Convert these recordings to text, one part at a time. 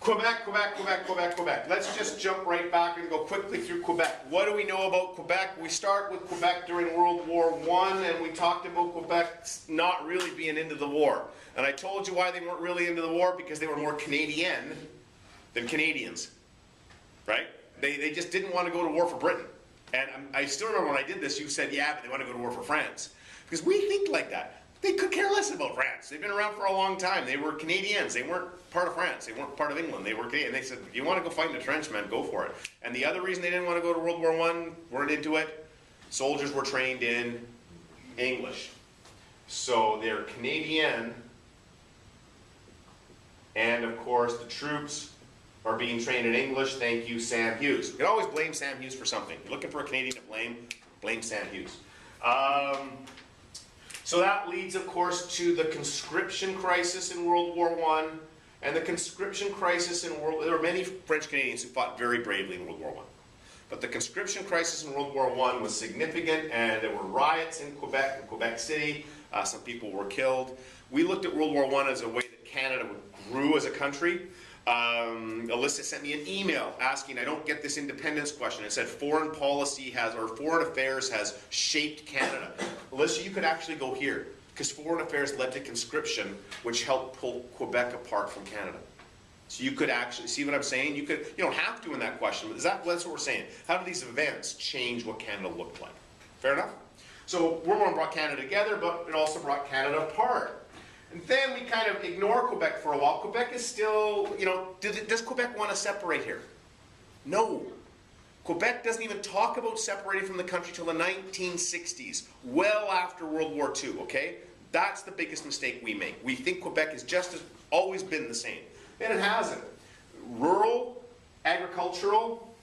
Quebec, Quebec, Quebec, Quebec, Quebec. Let's just jump right back and go quickly through Quebec. What do we know about Quebec? We start with Quebec during World War I, and we talked about Quebec not really being into the war. And I told you why they weren't really into the war, because they were more Canadian than Canadians, right? They just didn't want to go to war for Britain. And I still remember when I did this, you said, yeah, but they want to go to war for France. Because we think like that. They could care less about France. They've been around for a long time. They were Canadians. They weren't part of France. They weren't part of England. They were Canadian. They said, if you want to go fight in the trench, man, go for it. And the other reason they didn't want to go to World War I, weren't into it, soldiers were trained in English. So they're Canadian, and of course the troops are being trained in English. Thank you, Sam Hughes. You can always blame Sam Hughes for something. You're looking for a Canadian to blame Sam Hughes. So that leads, of course, to the conscription crisis in World War I. And the conscription crisis in World War, there were many French Canadians who fought very bravely in World War I. But the conscription crisis in World War I was significant, and there were riots in Quebec City. Some people were killed. We looked at World War I as a way that Canada grew as a country. Alyssa sent me an email asking, I don't get this independence question. It said foreign policy has, or foreign affairs has shaped Canada. Alyssa, you could actually go here, because foreign affairs led to conscription, which helped pull Quebec apart from Canada. So you could actually, see what I'm saying? You don't have to in that question, but that's what we're saying. How do these events change what Canada looked like? Fair enough? So World War I brought Canada together, but it also brought Canada apart. And then we kind of ignore Quebec for a while. Quebec is still, does Quebec want to separate here? No. Quebec doesn't even talk about separating from the country till the 1960s, well after World War II, okay? That's the biggest mistake we make. We think Quebec has always been the same. And it hasn't. Rural, agricultural,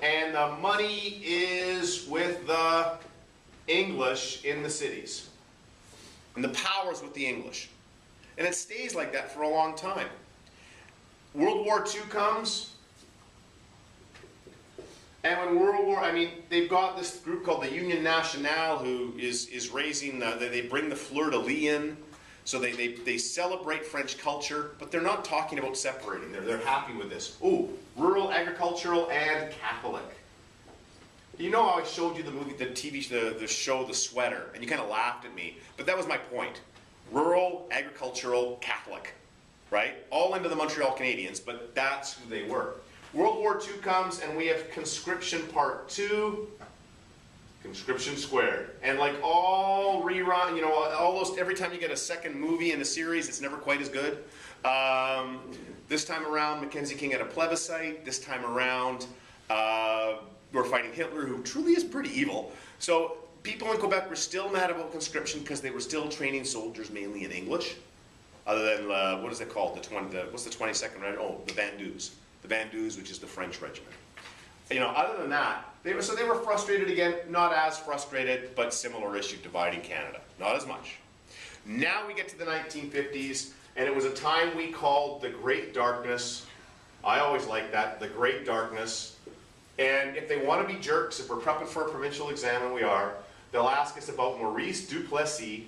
and the money is with the English in the cities. And the power's with the English. And it stays like that for a long time. World War II comes, and when they've got this group called the Union Nationale who is raising, they bring the fleur-de-lis in, so they celebrate French culture, but they're not talking about separating. They're happy with this. Ooh, rural, agricultural, and Catholic. You know how I showed you the movie, the TV show, the show, The Sweater, and you kind of laughed at me, but that was my point. Rural, agricultural, Catholic, right? All into the Montreal Canadiens, but that's who they were. World War II comes, and we have conscription part 2, conscription squared. And like all rerun, almost every time you get a second movie in a series, it's never quite as good. This time around, Mackenzie King had a plebiscite. This time around, we're fighting Hitler, who truly is pretty evil. So people in Quebec were still mad about conscription because they were still training soldiers mainly in English. Other than, what is it called? What's the 22nd Regiment? Oh, the Bandus. The Bandus, which is the French regiment. Other than that, they were frustrated again, not as frustrated, but similar issue dividing Canada. Not as much. Now we get to the 1950s, and it was a time we called the Great Darkness. I always like that, the Great Darkness. And if they want to be jerks, if we're prepping for a provincial exam, and we are, they'll ask us about Maurice Duplessis.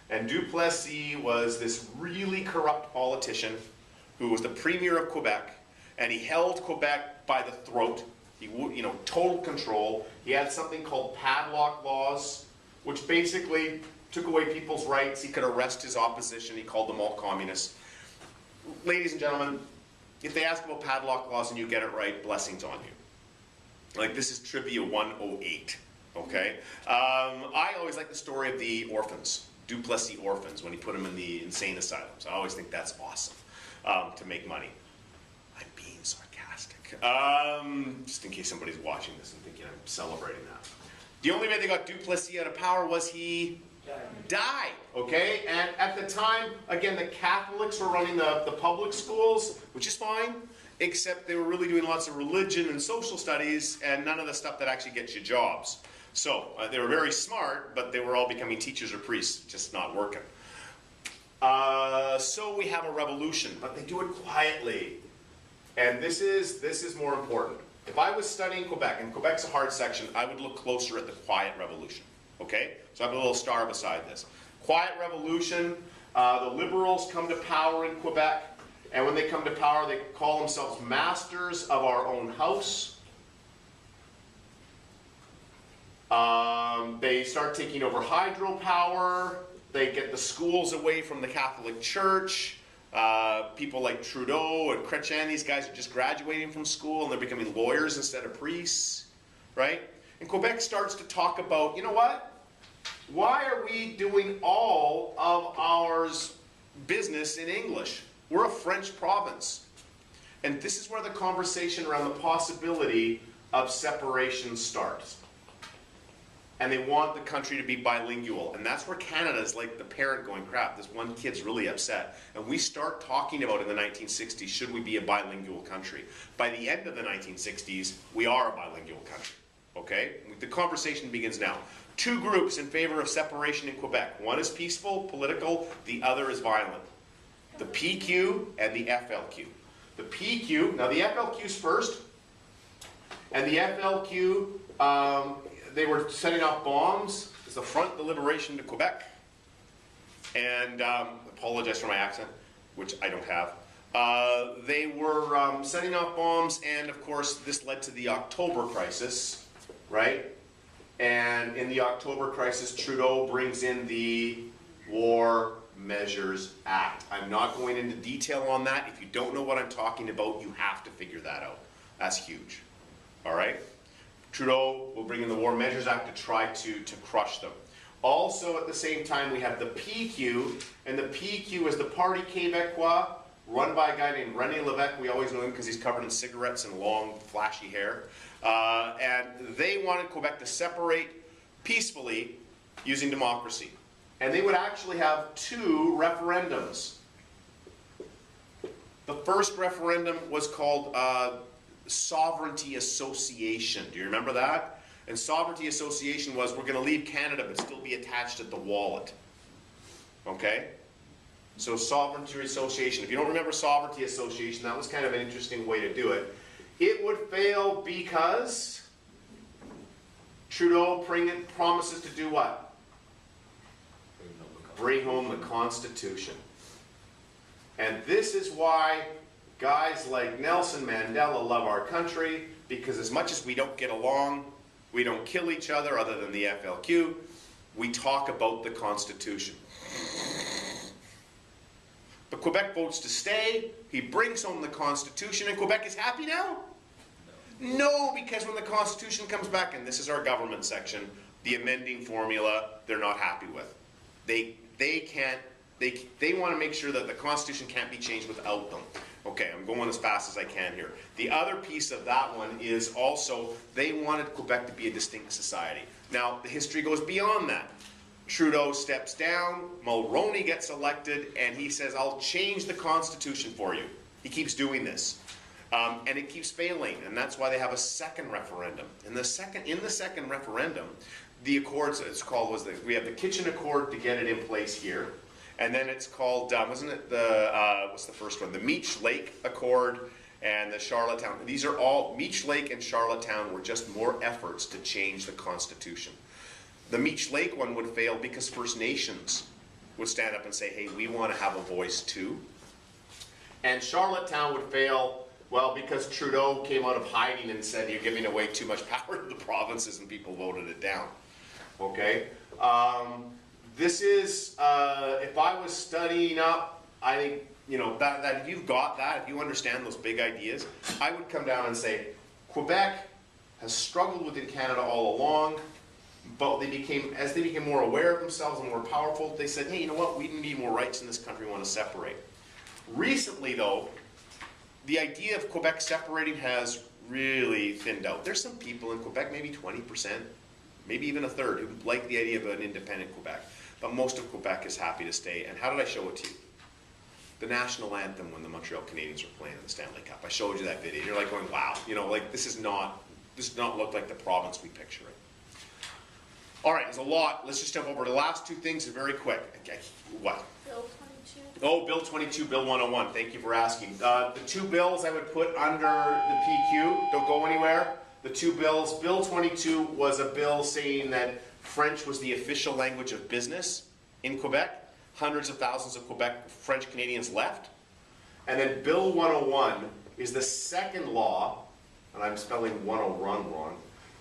And Duplessis was this really corrupt politician who was the premier of Quebec, and he held Quebec by the throat. He, total control. He had something called padlock laws, which basically took away people's rights. He could arrest his opposition. He called them all communists. Ladies and gentlemen, if they ask about padlock laws and you get it right, blessings on you. Like, this is Trivia 108, okay? I always like the story of the orphans, Duplessis orphans, when he put them in the insane asylums. I always think that's awesome, to make money. I'm being sarcastic. Just in case somebody's watching this and thinking I'm celebrating that. The only way they got Duplessis out of power was he died, okay? And at the time, again, the Catholics were running the public schools, which is fine, except they were really doing lots of religion and social studies and none of the stuff that actually gets you jobs. So they were very smart, but they were all becoming teachers or priests, just not working. So we have a revolution, but they do it quietly. And this is more important. If I was studying Quebec, and Quebec's a hard section, I would look closer at the quiet revolution, okay? So I have a little star beside this. Quiet revolution. The Liberals come to power in Quebec, and when they come to power, they call themselves masters of our own house. They start taking over hydropower. They get the schools away from the Catholic Church. People like Trudeau and Chrétien, these guys are just graduating from school and they're becoming lawyers instead of priests, right? And Quebec starts to talk about, you know what? Why are we doing all of our business in English? We're a French province. And this is where the conversation around the possibility of separation starts. And they want the country to be bilingual. And that's where Canada's like the parent going, crap, this one kid's really upset. And we start talking about in the 1960s, should we be a bilingual country? By the end of the 1960s, we are a bilingual country, okay? The conversation begins now. Two groups in favor of separation in Quebec. One is peaceful, political, the other is violent. The PQ and the FLQ. The PQ, now the FLQ's first, and the FLQ, they were setting off bombs. It's the Front de Liberation de Quebec. And apologize for my accent, which I don't have. They were setting off bombs, and of course, this led to the October crisis, right? And in the October crisis, Trudeau brings in the War Measures Act. I'm not going into detail on that. If you don't know what I'm talking about, you have to figure that out. That's huge. All right? Trudeau will bring in the War Measures Act to try to crush them. Also, at the same time, we have the PQ, and the PQ is the Parti Québécois, run by a guy named René Lévesque. We always know him because he's covered in cigarettes and long, flashy hair. And they wanted Quebec to separate peacefully using democracy. And they would actually have two referendums. The first referendum was called Sovereignty Association. Do you remember that? And Sovereignty Association was, we're going to leave Canada but still be attached at the wallet. Okay? So Sovereignty Association. If you don't remember Sovereignty Association, that was kind of an interesting way to do it. It would fail because Trudeau promises to do what? Bring home the Constitution. And this is why guys like Nelson Mandela love our country, because as much as we don't get along, we don't kill each other other than the FLQ, we talk about the Constitution. But Quebec votes to stay, he brings home the Constitution, and Quebec is happy now? No, because when the Constitution comes back, and this is our government section, the amending formula, they're not happy with. They want to make sure that the Constitution can't be changed without them. Okay, I'm going as fast as I can here. The other piece of that one is also they wanted Quebec to be a distinct society. Now, the history goes beyond that. Trudeau steps down, Mulroney gets elected, and he says, I'll change the Constitution for you. He keeps doing this. And it keeps failing, and that's why they have a second referendum. In the second referendum, the accords, we have the Kitchen Accord to get it in place here. And then it's called, wasn't it what's the first one? The Meech Lake Accord and the Charlottetown. These are all, Meech Lake and Charlottetown were just more efforts to change the Constitution. The Meech Lake one would fail because First Nations would stand up and say, hey, we want to have a voice too. And Charlottetown would fail, well, because Trudeau came out of hiding and said, you're giving away too much power to the provinces, and people voted it down. Okay? This is, if I was studying up, I think, you know, that if you've got that, if you understand those big ideas, I would come down and say, Quebec has struggled within Canada all along, but as they became more aware of themselves and more powerful, they said, hey, you know what, we need more rights in this country, we want to separate. Recently, though, the idea of Quebec separating has really thinned out. There's some people in Quebec, maybe 20%, maybe even a third, who like the idea of an independent Quebec. But most of Quebec is happy to stay. And how did I show it to you? The national anthem when the Montreal Canadiens were playing in the Stanley Cup. I showed you that video. You're like going, wow, you know, like this does not look like the province we picture it. All right, there's a lot. Let's just jump over to the last two things very quick. Okay, what? Bill 22. Oh, Bill 22, Bill 101. Thank you for asking. The two bills I would put under the PQ, don't go anywhere. The two bills, Bill 22 was a bill saying that French was the official language of business in Quebec. Hundreds of thousands of Quebec French Canadians left. And then Bill 101 is the second law, and I'm spelling 101 wrong.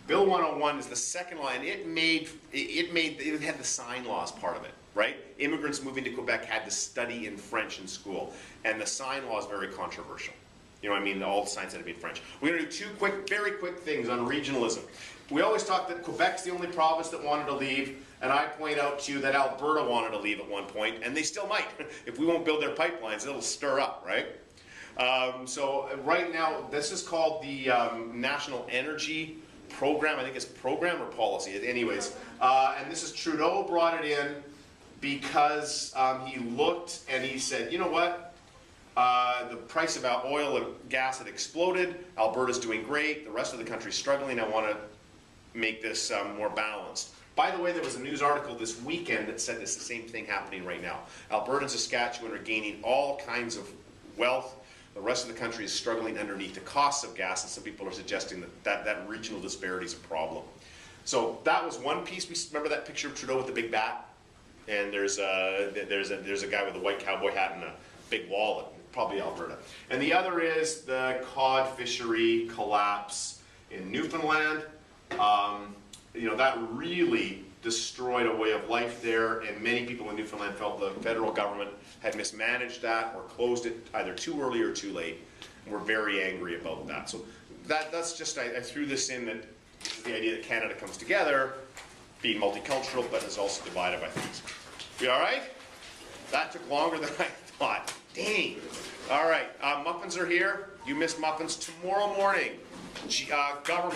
Bill 101 is the second law, and it had the sign law as part of it, right? Immigrants moving to Quebec had to study in French in school, and the sign law is very controversial. You know what I mean? All the signs had to be in French. We're going to do two very quick things on regionalism. We always talk that Quebec's the only province that wanted to leave, and I point out to you that Alberta wanted to leave at one point, and they still might. If we won't build their pipelines, it'll stir up, right? So right now, this is called the National Energy Program. I think it's program or policy. Anyways, and this is Trudeau brought it in because he looked and he said, you know what? The price of oil and gas had exploded. Alberta's doing great. The rest of the country's struggling. I want to make this more balanced. By the way, there was a news article this weekend that said it's the same thing happening right now. Alberta and Saskatchewan are gaining all kinds of wealth. The rest of the country is struggling underneath the costs of gas, and some people are suggesting that regional disparity is a problem. So that was one piece. We remember that picture of Trudeau with the big bat, and there's a guy with a white cowboy hat and a big wallet, probably Alberta. And the other is the cod fishery collapse in Newfoundland. You know, that really destroyed a way of life there, and many people in Newfoundland felt the federal government had mismanaged that or closed it either too early or too late. And we're very angry about that. So that's just, I threw this in, that the idea that Canada comes together, being multicultural, but is also divided by things. We all right? That took longer than I thought. Dang. All right, muffins are here. You missed muffins tomorrow morning. Government.